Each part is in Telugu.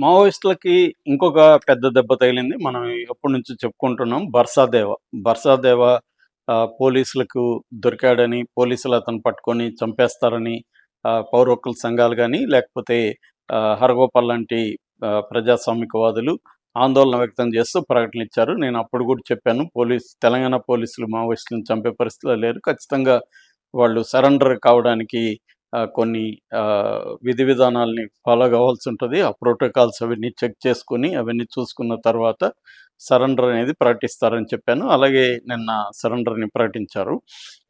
మావోయిస్టులకి ఇంకొక పెద్ద దెబ్బ తగిలింది. మనం ఎప్పటి నుంచో చెప్పుకుంటున్నాం. బర్సాదేవ. బర్సాదేవ పోలీసులకు దొరికాడని, పోలీసులు అతన్ని పట్టుకొని చంపేస్తారని పౌర హక్కుల సంఘాలు గాని, లేకపోతే హరగోపాల్ లాంటి ప్రజాస్వామికవాదులు ఆందోళన వ్యక్తం చేస్తూ ప్రకటనలిచ్చారు. నేను అప్పుడు కూడా చెప్పాను. తెలంగాణ పోలీసులు మావోయిస్టులను చంపే పరిస్థితిలో లేరు. ఖచ్చితంగా వాళ్ళు సరెండర్ కావడానికి కొన్ని విధి విధానాల్ని ఫాలో కావాల్సి ఉంటుంది. ఆ ప్రోటోకాల్స్ అవన్నీ చెక్ చేసుకొని, అవన్నీ చూసుకున్న తర్వాత సరెండర్ అనేది ప్రకటిస్తారని చెప్పాను. అలాగే నిన్న సరెండర్‌ని ప్రకటించారు.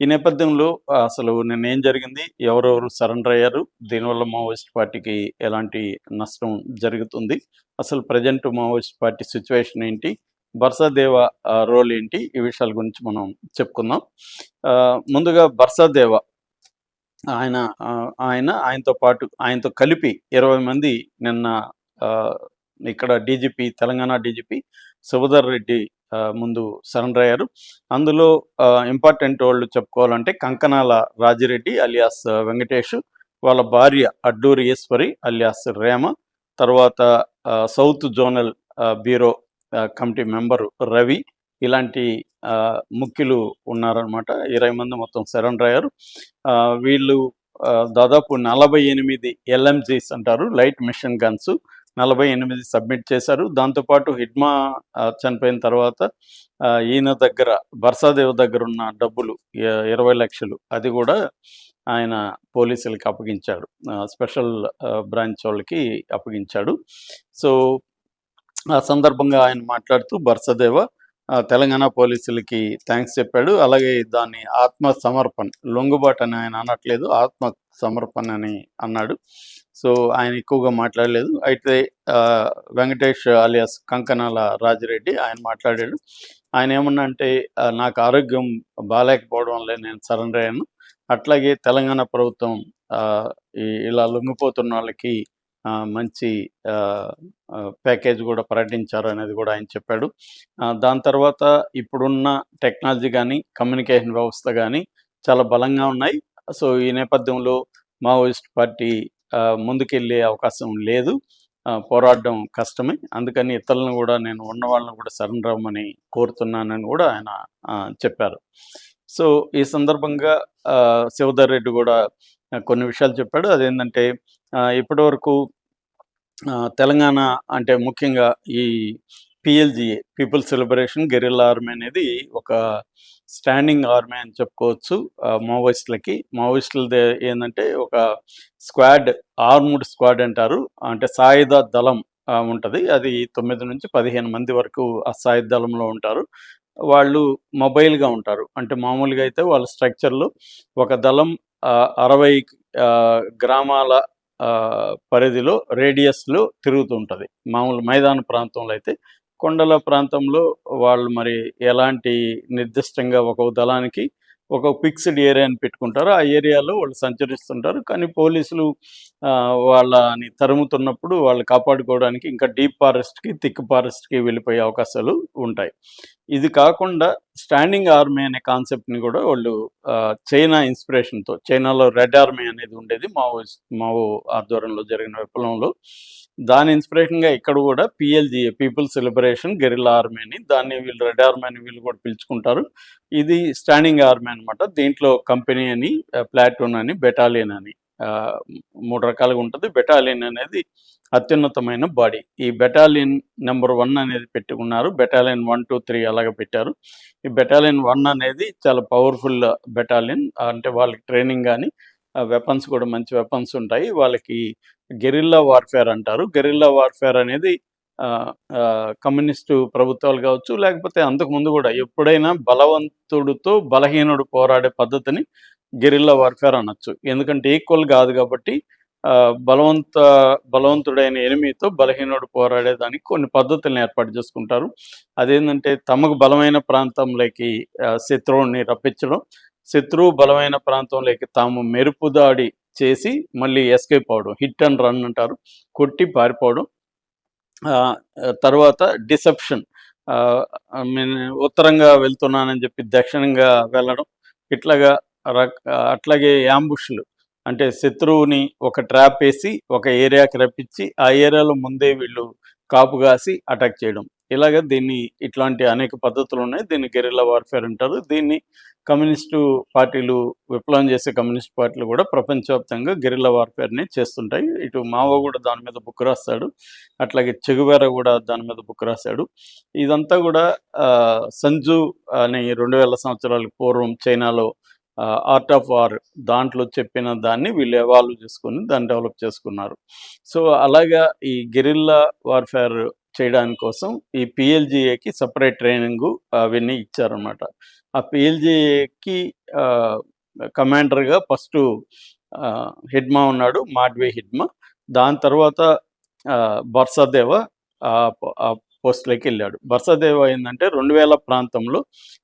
ఈ నేపథ్యంలో అసలు నిన్న ఏం జరిగింది? ఎవరెవరు సరెండర్ అయ్యారు? దీనివల్ల మావోయిస్ట్ పార్టీకి ఎలాంటి నష్టం జరుగుతుంది? అసలు ప్రెజెంట్ మావోయిస్ట్ పార్టీ సిట్యుయేషన్ ఏంటి? బర్సాదేవ రోల్ ఏంటి? ఈ విషయాల గురించి మనం చెప్పుకుందాం. ముందుగా బర్సాదేవ ఆయనతో పాటు ఆయనతో కలిపి 20 మంది నిన్న ఇక్కడ తెలంగాణ డీజీపీ సుభదర్ రెడ్డి ముందు సరెండర్ అయ్యారు. అందులో ఇంపార్టెంట్ వాళ్ళు చెప్పుకోవాలంటే కంకనాల రాజిరెడ్డి అలియాస్ వెంకటేష్, వాళ్ళ భార్య అడ్డూరి ఈశ్వరి అలియాస్ రేమ, తర్వాత south zonal bureau committee member Ravi, ఇలాంటి ముఖ్యులు ఉన్నారనమాట. 20 మంది మొత్తం సరెండర్ అయ్యారు. వీళ్ళు దాదాపు 48 ఎల్ఎంజీస్ అంటారు, లైట్ మిషన్ గన్స్ 48 సబ్మిట్ చేశారు. దాంతోపాటు హిడ్మా చనిపోయిన తర్వాత ఈయన దగ్గర బర్సాదేవ్ దగ్గర ఉన్న డబ్బులు 20 లక్షలు అది కూడా ఆయన పోలీసులకి అప్పగించాడు. స్పెషల్ బ్రాంచ్ వాళ్ళకి అప్పగించాడు. సో ఆ సందర్భంగా ఆయన మాట్లాడుతూ బర్సాదేవ తెలంగాణ పోలీసులకి థ్యాంక్స్ చెప్పాడు. అలాగే దాన్ని ఆత్మ సమర్పణ, లొంగుబాటు అని ఆయన అనట్లేదు, ఆత్మ సమర్పణ అని అన్నాడు. సో ఆయన ఎక్కువగా మాట్లాడలేదు. అయితే వెంకటేష్ అలియాస్ కంకనాల రాజిరెడ్డి ఆయన మాట్లాడాడు. ఆయన ఏమన్నా అంటే, నాకు ఆరోగ్యం బాగాలేకపోవడం వల్లే నేను సరెండర్ అయ్యాను. అట్లాగే తెలంగాణ ప్రభుత్వం ఇలా లొంగిపోతున్న వాళ్ళకి మంచి ప్యాకేజ్ కూడా ప్రకటించారు అనేది కూడా ఆయన చెప్పాడు. దాని తర్వాత ఇప్పుడున్న టెక్నాలజీ కానీ, కమ్యూనికేషన్ వ్యవస్థ కానీ చాలా బలంగా ఉన్నాయి. సో ఈ నేపథ్యంలో మావోయిస్ట్ పార్టీ ముందుకెళ్ళే అవకాశం లేదు, పోరాడడం కష్టమే. అందుకని ఇతరులను కూడా నేను ఉన్న వాళ్ళని కూడా సరెండర్ అవ్వమని కోరుతున్నానని కూడా ఆయన చెప్పారు. సో ఈ సందర్భంగా శివధర్ రెడ్డి కూడా కొన్ని విషయాలు చెప్పాడు. అదేంటంటే ఇప్పటివరకు తెలంగాణ అంటే ముఖ్యంగా ఈ PLGA, People's Liberation Guerrilla Army అనేది ఒక స్టాండింగ్ ఆర్మీ అని చెప్పుకోవచ్చు. మావోయిస్టులది ఏంటంటే ఒక స్క్వాడ్, ఆర్మ్డ్ స్క్వాడ్ అంటారు. అంటే సాయుధ దళం ఉంటుంది. అది 9 నుంచి 15 మంది వరకు ఆ సాయుధ దళంలో ఉంటారు. వాళ్ళు మొబైల్గా ఉంటారు. అంటే మామూలుగా అయితే వాళ్ళ స్ట్రక్చర్లో ఒక దళం 60 గ్రామాల పరిధిలో రేడియస్లో తిరుగుతూ ఉంటుంది. మామూలు మైదాన ప్రాంతంలో అయితే, కొండల ప్రాంతంలో వాళ్ళు మరి ఎలాంటి నిర్దిష్టంగా ఒక దళానికి ఒక ఫిక్స్డ్ ఏరియాని పెట్టుకుంటారు. ఆ ఏరియాలో వాళ్ళు సంచరిస్తుంటారు. కానీ పోలీసులు వాళ్ళని తరుముతున్నప్పుడు వాళ్ళు కాపాడుకోవడానికి ఇంకా డీప్ ఫారెస్ట్కి, థిక్ ఫారెస్ట్కి వెళ్ళిపోయే అవకాశాలు ఉంటాయి. ఇది కాకుండా స్టాండింగ్ ఆర్మీ అనే కాన్సెప్ట్ని కూడా వాళ్ళు చైనా ఇన్స్పిరేషన్తో, చైనాలో రెడ్ ఆర్మీ అనేది ఉండేది మావో ఆధ్వర్యంలో జరిగిన విప్లవంలో, దాని ఇన్స్పిరేషన్గా ఇక్కడ కూడా PLGA, People's Liberation Guerrilla Army అని, దాన్ని వీళ్ళు రెడ్ ఆర్మీ అని వీళ్ళు కూడా పిలుచుకుంటారు. ఇది స్టాండింగ్ ఆర్మీ అనమాట. దీంట్లో కంపెనీ అని, ప్లాటూన్ అని, బెటాలియన్ అని 3 రకాలుగా ఉంటుంది. బెటాలియన్ అనేది అత్యున్నతమైన బాడీ. ఈ బెటాలియన్ నెంబర్ 1 అనేది పెట్టుకున్నారు. బెటాలియన్ 1, 2, 3 అలాగే పెట్టారు. ఈ బెటాలియన్ 1 అనేది చాలా పవర్ఫుల్ బెటాలియన్. అంటే వాళ్ళకి ట్రైనింగ్ కానీ, వెపన్స్ కూడా మంచి వెపన్స్ ఉంటాయి. వాళ్ళకి గెరిల్లా వార్ఫేర్ అంటారు. గెరిల్లా వార్ఫేర్ అనేది కమ్యూనిస్టు ప్రభుత్వాలు కావచ్చు, లేకపోతే అంతకుముందు కూడా ఎప్పుడైనా బలవంతుడితో బలహీనుడు పోరాడే పద్ధతిని గెరిల్లా వార్ఫేర్ అనొచ్చు. ఎందుకంటే ఈక్వల్ కాదు కాబట్టి బలవంతుడైన ఎనిమితో బలహీనుడు పోరాడేదానికి కొన్ని పద్ధతులను ఏర్పాటు చేసుకుంటారు. అదేంటంటే తమకు బలమైన ప్రాంతంలోకి శత్రువుని రప్పించడం, శత్రువు బలమైన ప్రాంతంలోకి తాము మెరుపు దాడి చేసి మళ్ళీ ఎస్కేప్ అవడం, హిట్ అండ్ రన్ అంటారు, కొట్టి పారిపోవడం. తర్వాత డిసెప్షన్, ఉత్తరంగా వెళ్తున్నానని చెప్పి దక్షిణంగా వెళ్ళడం, అట్లాగే యాంబుష్లు అంటే శత్రువుని ఒక ట్రాప్ వేసి ఒక ఏరియాకి రప్పించి ఆ ఏరియాలో ముందే వీళ్ళు కాపు కాసి అటాక్ చేయడం. దీన్ని ఇట్లాంటి అనేక పద్ధతులు ఉన్నాయి. దీన్ని గెరిల్లా వార్ఫేర్ అంటారు. దీన్ని కమ్యూనిస్టు పార్టీలు, విప్లవం చేసే కమ్యూనిస్ట్ పార్టీలు కూడా ప్రపంచవ్యాప్తంగా గెరిల్లా వార్ఫేర్ని చేస్తుంటాయి. ఇటు మావో కూడా దాని మీద బుక్ రాస్తాడు, అట్లాగే చెగువేరా కూడా దాని మీద బుక్ రాశాడు. ఇదంతా కూడా సంజు అని 2000 సంవత్సరాలకు పూర్వం చైనాలో ఆర్ట్ ఆఫ్ వార్ దాంట్లో చెప్పిన దాన్ని వీళ్ళు ఎవాల్వ్ చేసుకుని దాన్ని డెవలప్ చేసుకున్నారు. సో అలాగా ఈ గెరిల్లా వార్ఫేర్ చేయడానికి కోసం ఈ పిఎల్జిఏకి సపరేట్ ట్రైనింగు అవన్నీ ఇచ్చారనమాట. ఆ పిఎల్జిఏకి కమాండర్గా ఫస్టు హిడ్మా ఉన్నాడు, మాడ్వే హిడ్మా. దాని తర్వాత బర్సాదేవ ఆ పోస్టులోకి వెళ్ళాడు. బర్సాదేవ ఏంటంటే 2000 ప్రాంతంలో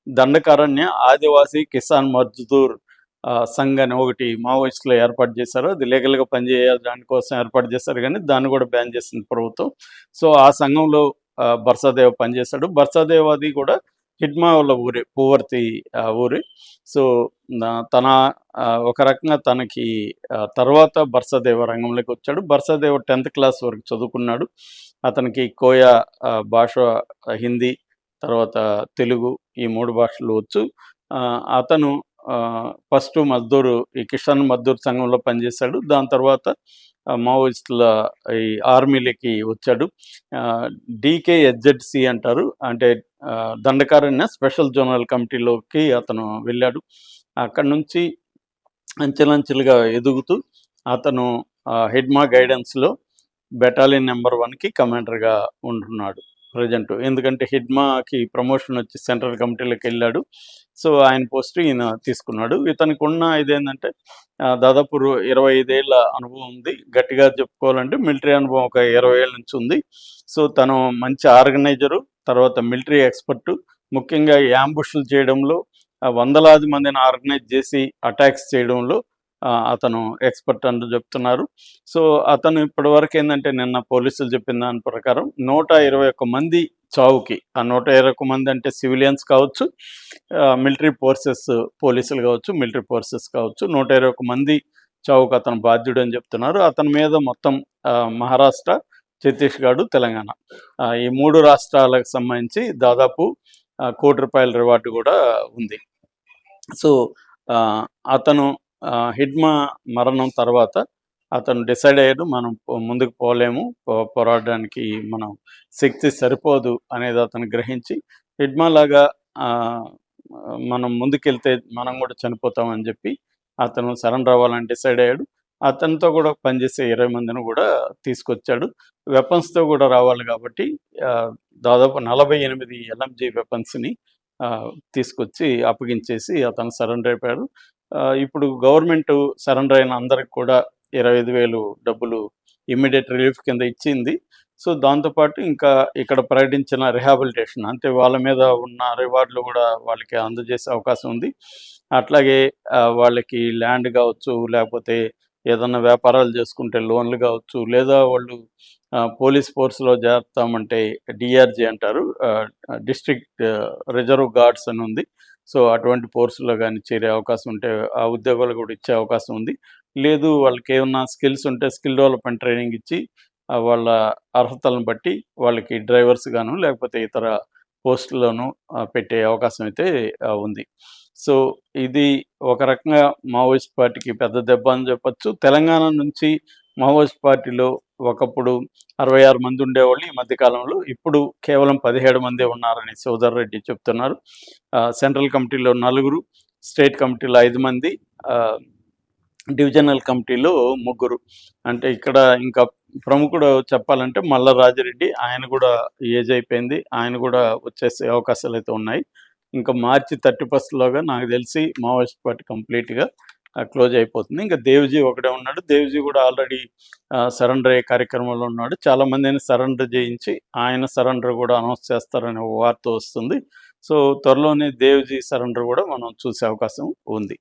దండకారణ్య ఆదివాసీ కిసాన్ మజ్దూర్ సంఘ్ అని ఒకటి మావోయిస్టులు ఏర్పాటు చేశారు. అది లీగల్గా పనిచేయాలి దానికోసం ఏర్పాటు చేశారు, కానీ దాన్ని కూడా బ్యాన్ చేసింది ప్రభుత్వం. సో ఆ సంఘంలో బర్సాదేవ పనిచేశాడు. బర్సాదేవ్ అది కూడా హిడ్మా వాళ్ళ ఊరే, పువర్తి ఊరే. సో తన ఒక రకంగా తనకి తర్వాత బర్సాదేవ రంగంలోకి వచ్చాడు. బర్సాదేవ 10th క్లాస్ వరకు చదువుకున్నాడు. అతనికి కోయా భాష, హిందీ, తర్వాత తెలుగు, ఈ 3 భాషలు వచ్చు. అతను ఫస్ట్ ఈ కిసాన్ మజ్దూర్ సంఘంలో పనిచేశాడు. దాని తర్వాత మావోయిస్టుల ఈ ఆర్మీలకి వచ్చాడు. DKSZC అంటారు, అంటే దండకారణ్య స్పెషల్ జోనల్ కమిటీలోకి అతను వెళ్ళాడు. అక్కడి నుంచి అంచెలంచెలుగా ఎదుగుతూ అతను హిడ్మా గైడెన్స్లో బెటాలియన్ నెంబర్ 1కి కమాండర్గా ఉంటున్నాడు ప్రజెంట్. ఎందుకంటే హిడ్మాకి ప్రమోషన్ వచ్చి సెంట్రల్ కమిటీలోకి వెళ్ళాడు. సో ఆయన పోస్ట్ ఈయన తీసుకున్నాడు. ఇతనికి ఉన్న ఇదేంటంటే దాదాపు 25 ఏళ్ళ అనుభవం ఉంది. గట్టిగా చెప్పుకోవాలంటే మిలిటరీ అనుభవం ఒక 20 ఏళ్ళ నుంచి ఉంది. సో తను మంచి ఆర్గనైజరు, తర్వాత మిలిటరీ ఎక్స్పర్టు. ముఖ్యంగా యాంబుష్లు చేయడంలో, వందలాది మందిని ఆర్గనైజ్ చేసి అటాక్స్ చేయడంలో అతను ఎక్స్పర్ట్ అని చెప్తున్నారు. సో అతను ఇప్పటివరకు ఏంటంటే నిన్న పోలీసులు చెప్పిన దాని ప్రకారం 121 మంది చావుకి, ఆ 121 మంది అంటే సివిలియన్స్ కావచ్చు, మిలిటరీ ఫోర్సెస్ పోలీసులు కావచ్చు, మిలిటరీ ఫోర్సెస్ కావచ్చు, 121 మంది చావుకు అతను బాధ్యుడు అని చెప్తున్నారు. అతని మీద మొత్తం మహారాష్ట్ర, ఛత్తీస్గఢ్, తెలంగాణ ఈ 3 రాష్ట్రాలకు సంబంధించి దాదాపు ₹1 కోటి రివార్డు కూడా ఉంది. సో అతను హిడ్మా మరణం తర్వాత అతను డిసైడ్ అయ్యాడు, మనం ముందుకు పోలేము, పోరాడడానికి మనం శక్తి సరిపోదు అనేది అతను గ్రహించి, హిడ్మా లాగా మనం ముందుకెళ్తే మనం కూడా చనిపోతామని చెప్పి అతను సరెండర్ అవ్వాలని డిసైడ్ అయ్యాడు. అతనితో కూడా పనిచేసే 20 మందిని కూడా తీసుకొచ్చాడు. వెపన్స్తో కూడా రావాలి కాబట్టి దాదాపు 48 LMG వెపన్స్ని తీసుకొచ్చి అప్పగించేసి అతను సరెండర్ అయిపోయాడు. ఇప్పుడు గవర్నమెంట్ సరెండర్ అయిన అందరికి కూడా 25,000 డబ్బులు ఇమ్మీడియట్ రిలీఫ్ కింద ఇచ్చింది. సో దాంతోపాటు ఇంకా ఇక్కడ ప్రకటించిన రిహాబిలిటేషన్, అంటే వాళ్ళ మీద ఉన్న రివార్డులు కూడా వాళ్ళకి అందజేసే అవకాశం ఉంది. అట్లాగే వాళ్ళకి ల్యాండ్ కావచ్చు, లేకపోతే ఏదన్నా వ్యాపారాలు చేసుకుంటే లోన్లు కావచ్చు, లేదా వాళ్ళు పోలీస్ ఫోర్స్లో చేరుతామంటే DRG అంటారు, డిస్ట్రిక్ట్ రిజర్వ్ గార్డ్స్ అని ఉంది. సో అటువంటి ఫోర్స్లో కానీ చేరే అవకాశం ఉంటే ఆ ఉద్యోగాలు కూడా ఇచ్చే అవకాశం ఉంది. లేదు వాళ్ళకి ఏమన్నా స్కిల్స్ ఉంటే స్కిల్ డెవలప్మెంట్ ట్రైనింగ్ ఇచ్చి వాళ్ళ అర్హతలను బట్టి వాళ్ళకి డ్రైవర్స్ గాను లేకపోతే ఇతర పోస్టులను పెట్టే అవకాశం అయితే ఉంది. సో ఇది ఒక రకంగా మావోయిస్ట్ పార్టీకి పెద్ద దెబ్బ అని చెప్పచ్చు. తెలంగాణ నుంచి మావోయిస్ట్ పార్టీలో ఒకప్పుడు 66 మంది ఉండేవాళ్ళు, ఈ మధ్యకాలంలో ఇప్పుడు కేవలం 17 మందే ఉన్నారని సోదర్ రెడ్డి చెప్తున్నారు. సెంట్రల్ కమిటీలో 4, స్టేట్ కమిటీలో 5 మంది, డివిజనల్ కమిటీలో 3. అంటే ఇక్కడ ఇంకా ప్రముఖుడు చెప్పాలంటే మల్ల రాజిరెడ్డి, ఆయన కూడా ఏజ్ అయిపోయింది, ఆయన కూడా వచ్చేసే అవకాశాలు అయితే ఉన్నాయి. ఇంకా మార్చి 31 నాకు తెలిసి మావోయిస్ట్ పార్టీ కంప్లీట్గా క్లోజ్ అయిపోతుంది. ఇంకా దేవ్జీ ఒకడే ఉన్నాడు. దేవ్జీ కూడా ఆల్రెడీ సరెండర్ అయ్యే కార్యక్రమంలో ఉన్నాడు. చాలామందిని సరెండర్ చేయించి ఆయన సరెండర్ కూడా అనౌన్స్ చేస్తారనే వార్త వస్తుంది. సో త్వరలోనే దేవ్జీ సరెండర్ కూడా మనం చూసే అవకాశం ఉంది.